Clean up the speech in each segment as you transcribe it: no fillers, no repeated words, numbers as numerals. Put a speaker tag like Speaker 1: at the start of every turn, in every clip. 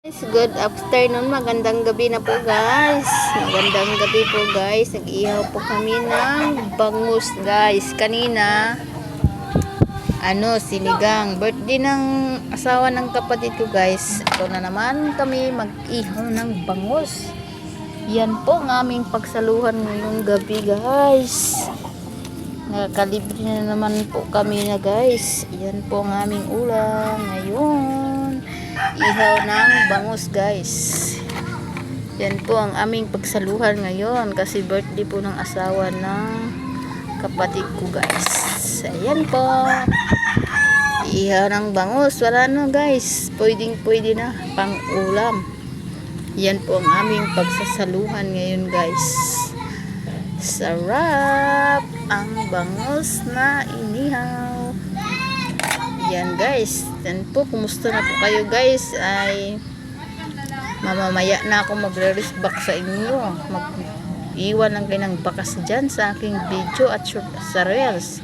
Speaker 1: Guys, good afternoon, magandang gabi na po guys. Magandang gabi po guys. Nag-ihaw po kami ng bangus guys. Kanina, sinigang. Birthday ng asawa ng kapatid ko guys. Ito na naman kami mag-ihaw ng bangus. Yan po ang aming pagsaluhan ngayong gabi guys. Nakakalibre na naman po kami na guys. Yan po ang aming ulam ngayon. Ihaw ng bangus guys. Yan po ang aming pagsaluhan ngayon kasi birthday po ng asawa ng kapatid ko guys. Ayan po, ihaw ng bangus. Wala na guys, pwede na pang ulam. Yan po ang aming pagsasaluhan ngayon guys. Sarap ang bangus na inihaw. Yan guys. Yan po, kumusta na po kayo guys? Ay mamamaya na ako magre-rest back sa inyo. Mag-iwan lang kayo ng bakas dyan sa aking video at sa reels.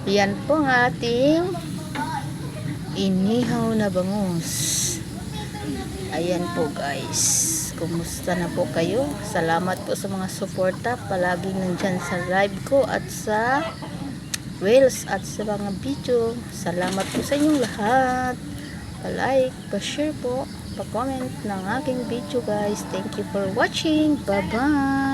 Speaker 1: Yan po ang ating inihaw na bangus. Ayan po guys. Kumusta na po kayo? Salamat po sa mga suporta. Palaging nandyan sa live ko at sa reels at sa mga video. Salamat po sa inyong lahat. Pa-like, pa-share po, pa-comment ng aking video guys. Thank you for watching. Bye-bye.